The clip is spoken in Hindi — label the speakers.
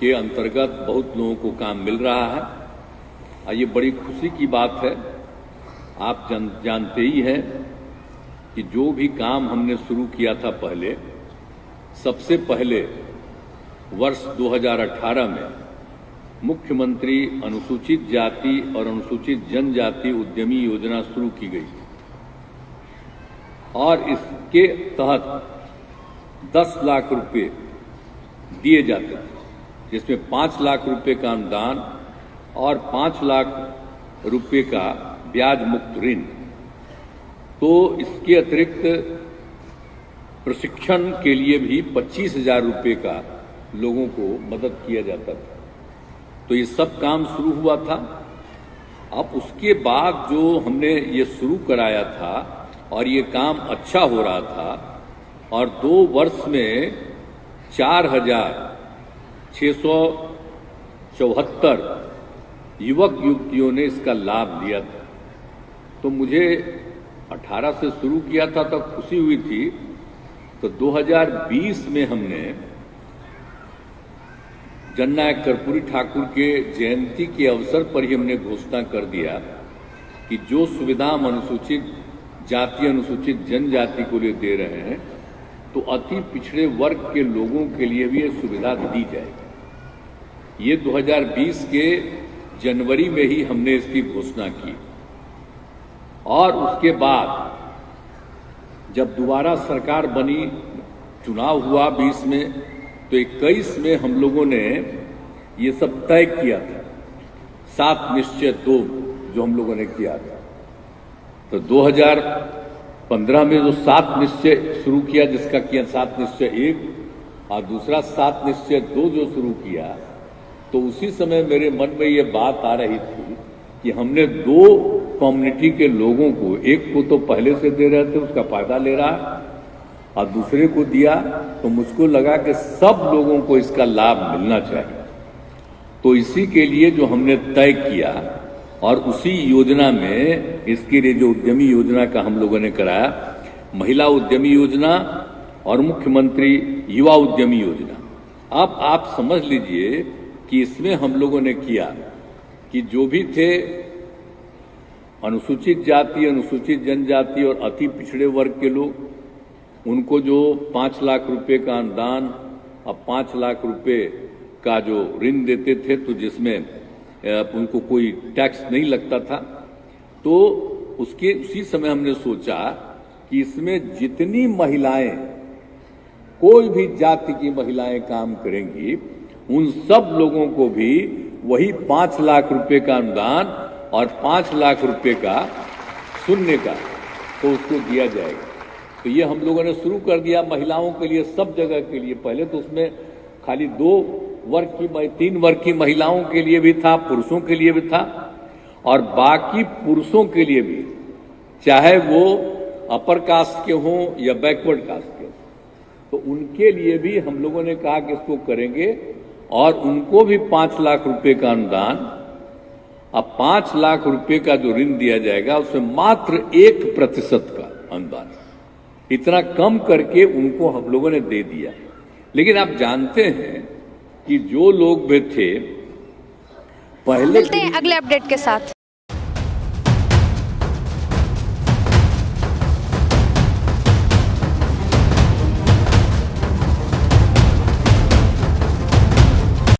Speaker 1: के अंतर्गत बहुत लोगों को काम मिल रहा है और ये बड़ी खुशी की बात है। आप जानते ही हैं कि जो भी काम हमने शुरू किया था पहले, सबसे पहले वर्ष 2018 में मुख्यमंत्री अनुसूचित जाति और अनुसूचित जनजाति उद्यमी योजना शुरू की गई और इसके तहत 10 लाख रुपए दिए जाते थे, जिसमें 5 लाख रुपए का अनुदान और 5 लाख रुपए का ब्याज मुक्त ऋण। तो इसके अतिरिक्त प्रशिक्षण के लिए भी 25,000 रुपए का लोगों को मदद किया जाता था। तो ये सब काम शुरू हुआ था। अब उसके बाद जो हमने ये शुरू कराया था और ये काम अच्छा हो रहा था और 2 वर्ष में 4,674 युवक युवतियों ने इसका लाभ लिया था। तो मुझे 18 से शुरू किया था तब खुशी हुई थी। तो 2020 में हमने जननायक कर्पूरी ठाकुर के जयंती के अवसर पर ही हमने घोषणा कर दिया कि जो सुविधा हम अनुसूचित जाति अनुसूचित जनजाति को लिए दे रहे हैं, तो अति पिछड़े वर्ग के लोगों के लिए भी ये सुविधा दी जाएगी। ये 2020 के जनवरी में ही हमने इसकी घोषणा की और उसके बाद जब दोबारा सरकार बनी, चुनाव हुआ 20 में, तो 21 में हम लोगों ने ये सब तय किया था। 7 निश्चय 2 जो हम लोगों ने किया था। तो 2015 में जो 7 निश्चय शुरू किया, जिसका किया 7 निश्चय 1 और दूसरा 7 निश्चय 2 जो शुरू किया, तो उसी समय मेरे मन में ये बात आ रही थी कि हमने 2 कम्युनिटी के लोगों को, एक को तो पहले से दे रहे थे, उसका फायदा ले रहा और दूसरे को दिया, तो मुझको लगा कि सब लोगों को इसका लाभ मिलना चाहिए। तो इसी के लिए जो हमने तय किया और उसी योजना में इसके लिए जो उद्यमी योजना का हम लोगों ने कराया, महिला उद्यमी योजना और मुख्यमंत्री युवा उद्यमी योजना। अब आप समझ लीजिए कि इसमें हम लोगों ने किया कि जो भी थे अनुसूचित जाति, अनुसूचित जनजाति और अति पिछड़े वर्ग के लोग, उनको जो 5 लाख रुपए का अनुदान और 5 लाख रुपए का जो ऋण देते थे, तो जिसमें उनको कोई टैक्स नहीं लगता था, तो उसी समय हमने सोचा कि इसमें जितनी महिलाएं, कोई भी जाति की महिलाएं काम करेंगी, उन सब लोगों को भी वही 5 लाख रुपए का अनुदान और 5 लाख रुपए का शून्य का तो उसको दिया जाएगा। तो ये हम लोगों ने शुरू कर दिया महिलाओं के लिए, सब जगह के लिए। पहले तो उसमें खाली 3 वर्ग की महिलाओं के लिए भी था, पुरुषों के लिए भी था और बाकी पुरुषों के लिए भी, चाहे वो अपर कास्ट के हों या बैकवर्ड कास्ट के हों, तो उनके लिए भी हम लोगों ने कहा कि इसको करेंगे और उनको भी 5 लाख रुपए का अनुदान। अब 5 लाख रुपए का जो ऋण दिया जाएगा, उसमें मात्र 1% का अनुदान, इतना कम करके उनको हम लोगों ने दे दिया। लेकिन आप जानते हैं कि जो लोग भी थे पहले,
Speaker 2: मिलते हैं अगले अपडेट के साथ।